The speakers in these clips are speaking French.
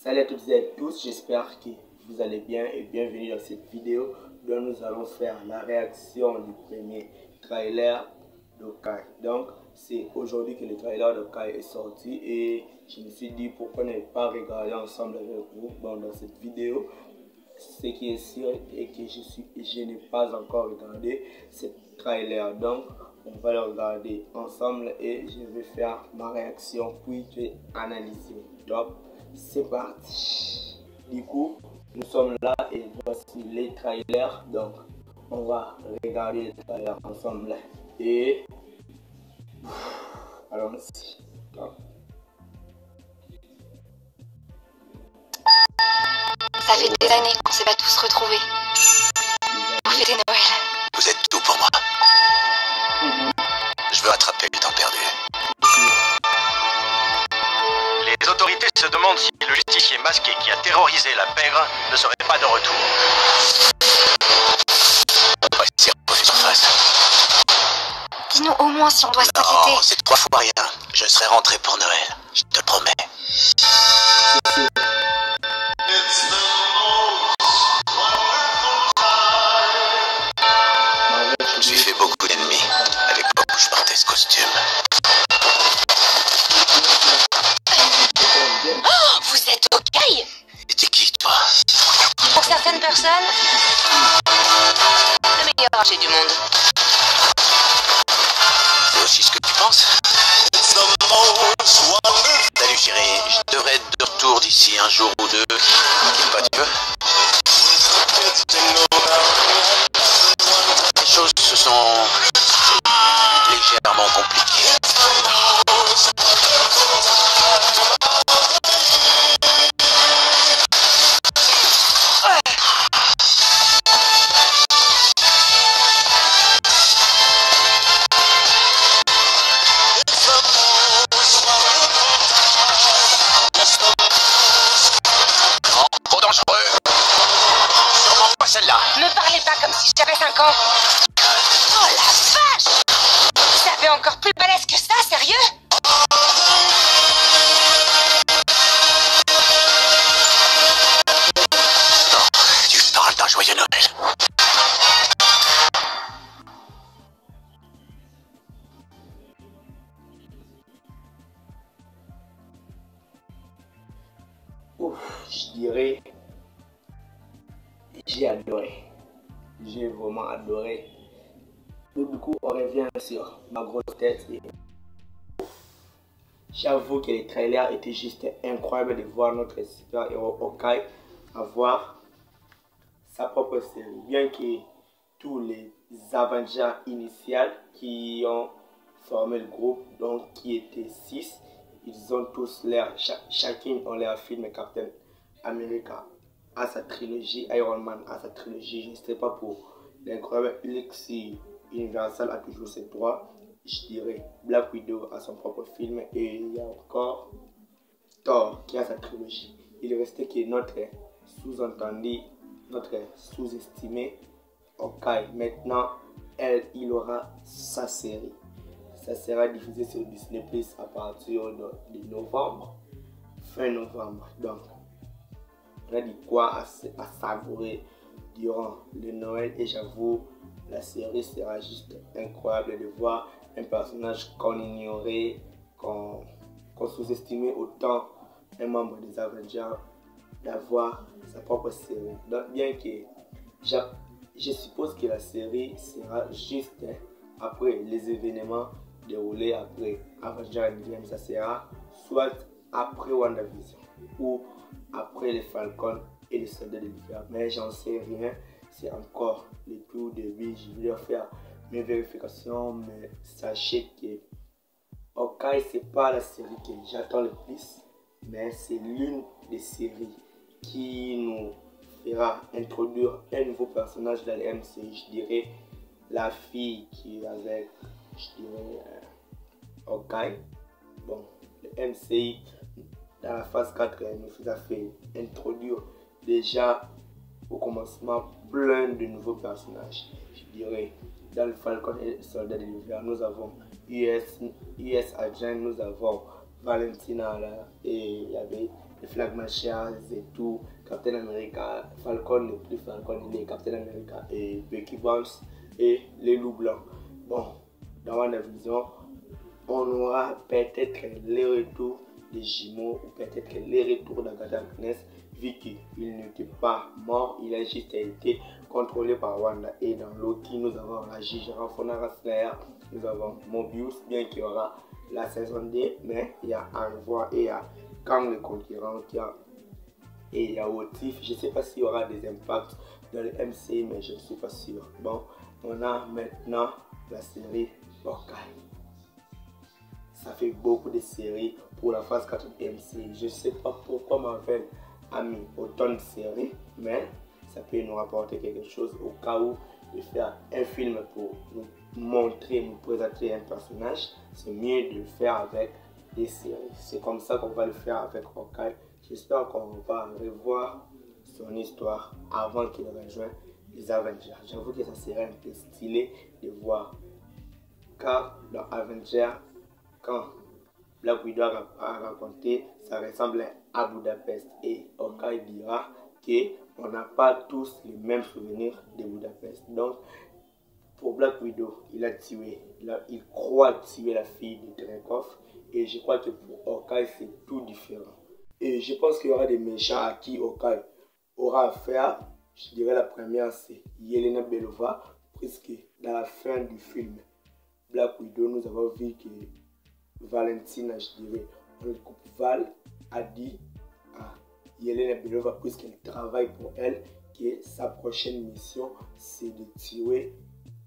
Salut à toutes et à tous, j'espère que vous allez bien et bienvenue dans cette vidéo dont nous allons faire la réaction du premier trailer d'Hawkeye. Donc c'est aujourd'hui que le trailer d'Hawkeye est sorti et je me suis dit pourquoi ne pas regarder ensemble avec vous. Bon, dans cette vidéo, ce qui est sûr est que je n'ai pas encore regardé ce trailer, donc on va le regarder ensemble et je vais faire ma réaction puis je vais analyser. Donc c'est parti. Du coup, nous sommes là et voici les trailers. Donc, on va regarder les trailers ensemble et allons-y. Ça fait des années qu'on s'est pas tous retrouvés pour fêter Noël. Vous êtes tout pour moi. Je veux rattraper le temps perdu. Les autorités se demandent si le justicier masqué qui a terrorisé la pègre ne serait pas de retour. On va essayer de refuser en face. Dis-nous au moins si on doit Non, s'inquiéter. c'est 3 fois rien. Je serai rentré pour Noël. Je te le promets. Je lui fais beaucoup d'ennemis. À l'époque où je portais ce costume. Oh, vous êtes Hawkeye? Et t'es qui, toi? Pour certaines personnes, le meilleur archer du monde. C'est aussi ce que tu penses? Salut chérie, je devrais être de retour d'ici un jour ou deux. Pas Dieu. Les choses se sont légèrement compliquées. Trop dangereux. Sûrement pas celle-là. Me parlez pas comme si j'avais 5 ans. Oh la vache! Vous avez encore plus balèze que ça, sérieux? Non, tu parles d'un joyeux Noël. Ouf, je dirais, j'ai adoré. J'ai vraiment adoré. Donc, du coup, on revient sur ma grosse tête. J'avoue que les trailers étaient juste incroyables de voir notre super-héros Hawkeye avoir sa propre série. Bien que tous les Avengers initiales qui ont formé le groupe, donc qui étaient 6, ils ont tous l'air, chacun ont leur film. Captain America a sa trilogie, Iron Man a sa trilogie, je ne sais pas pour l'incroyable Hulk si Universal a toujours ses droits. Je dirais Black Widow a son propre film et il y a encore Thor qui a sa trilogie. Il restait que notre sous-entendu, notre sous-estimé Hawkeye. Maintenant, il aura sa série. Ça sera diffusé sur Disney Plus à partir de novembre, fin novembre. Donc, on a dit quoi à savourer durant le Noël et j'avoue, la série sera juste incroyable de voir un personnage qu'on ignorait, qu'on sous-estimait autant, un membre des Avengers, d'avoir sa propre série. Donc, bien que je suppose que la série sera juste après les événements déroulés après Avengers Endgame, ça sera soit après WandaVision ou après les Falcons et les Soldats de l'Hiver, mais j'en sais rien, c'est encore le tout début, je vais faire mes vérifications, mais sachez que Hawkeye c'est pas la série que j'attends le plus, mais c'est l'une des séries qui nous fera introduire un nouveau personnage dans le MCU, je dirais la fille qui est avec, je dirais, Hawkeye. Bon, le MCU dans la phase 4 nous a fait introduire déjà au commencement plein de nouveaux personnages. Je dirais dans le Falcon et le Soldat de l'Hiver, nous avons US Agent, nous avons Valentina là, et il y avait les Flag Marshals et tout, Captain America, Falcon n'est plus Falcon, il est Captain America et Bucky Barnes et les loups blancs. Bon, dans WandaVision, on aura peut-être les retours des jumeaux ou peut-être les retours d'Agatha Harkness, vu qu'il n'était pas mort, il a juste été contrôlé par Wanda. Et dans Loki, nous avons la juge Rafonara Slayer, nous avons Mobius, bien qu'il y aura la saison 2, mais il y a à revoir et il y a Kang le Conquérant et il y a Otif. Je ne sais pas s'il y aura des impacts dans le MCU, mais je ne suis pas sûr. Bon, on a maintenant la série Hawkeye. Ça fait beaucoup de séries pour la phase 4 de MCU. Je ne sais pas pourquoi Marvel a mis autant de séries, mais ça peut nous rapporter quelque chose au cas où de faire un film pour nous montrer, nous présenter un personnage. C'est mieux de le faire avec des séries. C'est comme ça qu'on va le faire avec Hawkeye. J'espère qu'on va revoir son histoire avant qu'il rejoigne les Avengers. J'avoue que ça serait un peu stylé de voir, car dans Avengers, quand Black Widow a raconté, ça ressemble à Budapest, et Hawkeye dira qu'on n'a pas tous les mêmes souvenirs de Budapest. Donc pour Black Widow, il croit tuer la fille de Dreykov, et je crois que pour Hawkeye c'est tout différent. Et je pense qu'il y aura des méchants à qui Hawkeye aura affaire. Je dirais la première c'est Yelena Belova, puisque dans la fin du film Black Widow, nous avons vu que Valentina, je dirais, on le coupe Val, a dit à Yelena Belova, puisqu'elle travaille pour elle, que sa prochaine mission c'est de tuer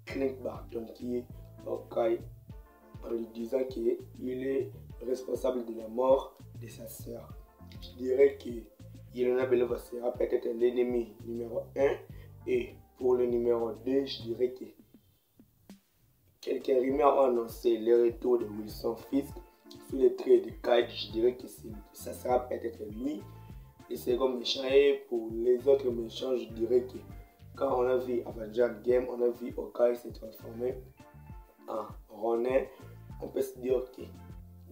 Clint Barton, qui est Hawkeye, en lui disant qu'il est responsable de la mort de sa sœur. Je dirais que Yelena Belova sera peut-être l'ennemi numéro 1, et pour le numéro 2, je dirais que quelques rumeurs ont annoncé le retour de Wilson Fisk sous les traits de Kite. Je dirais que ça sera peut-être lui, le second méchant. Et pour les autres méchants, je dirais que quand on a vu Avengers Game, on a vu Hawkeye se transformer en Ronin, on peut se dire que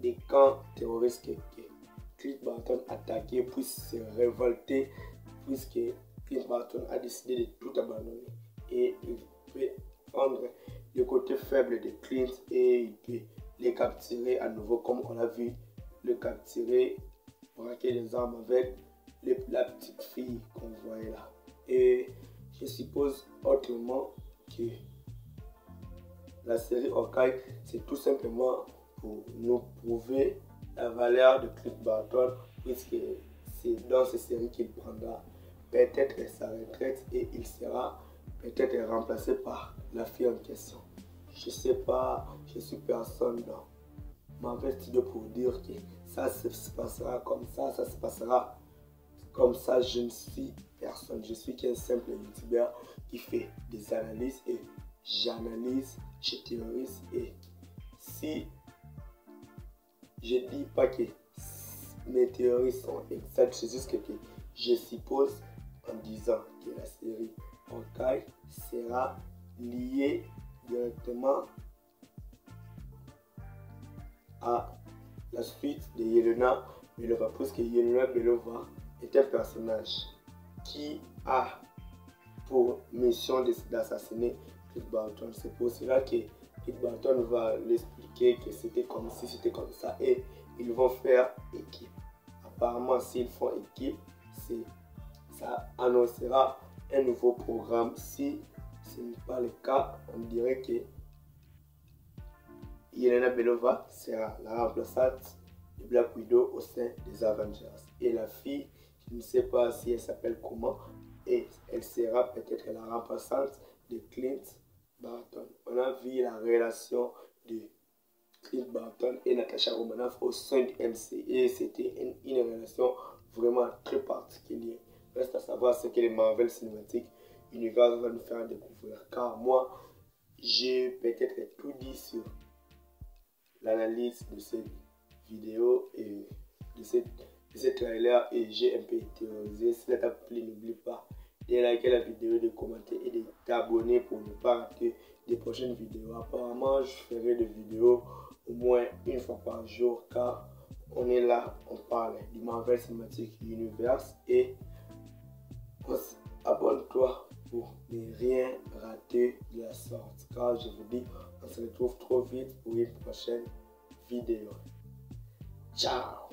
des camps terroristes que Clint Barton a attaqué puissent se révolter, puisque Clint Barton a décidé de tout abandonner. Et il peut prendre le côté faible de Clint et il peut les capturer à nouveau, comme on a vu le capturer, braquer les armes avec la petite fille qu'on voyait là. Et je suppose autrement que la série Hawkeye, c'est tout simplement pour nous prouver la valeur de Clint Barton, puisque c'est dans cette série qu'il prendra peut-être sa retraite et il sera peut-être remplacé par la fille en question. Je sais pas, je suis personne dans Marvel Studios pour dire que ça se passera comme ça se passera comme ça. Je ne suis personne, je suis qu'un simple youtubeur qui fait des analyses et j'analyse, je théorise, et si je dis pas que mes théories sont exactes, c'est juste que je suppose en disant que la série Hawkeye sera liée directement à la suite de Yelena Belova, parce que Yelena Belova est un personnage qui a pour mission d'assassiner Clint Barton. C'est pour cela que Clint Barton va l'expliquer que c'était comme si c'était comme ça, et ils vont faire équipe. Apparemment, s'ils font équipe, ça annoncera un nouveau programme. Si ce n'est pas le cas, on dirait que Yelena Belova sera la remplaçante de Black Widow au sein des Avengers. Et la fille, je ne sais pas si elle s'appelle comment, et elle sera peut-être la remplaçante de Clint Barton. On a vu la relation de Clint Barton et Natasha Romanoff au sein du MCU, et c'était une relation vraiment très particulière. Reste à savoir ce que les Marvel Cinematic Universe va nous faire découvrir, car moi j'ai peut-être tout dit sur l'analyse de cette vidéo et de ce trailer, et j'ai un peu théorisé. Si ça t'a plu, n'oublie pas de liker la vidéo, de commenter et de t'abonner pour ne pas rater des prochaines vidéos. Apparemment, je ferai des vidéos au moins une fois par jour, car on est là, on parle du Marvel Cinematic Universe et abonne-toi pour ne rien rater de la sorte. Car je vous dis, on se retrouve trop vite pour une prochaine vidéo. Ciao!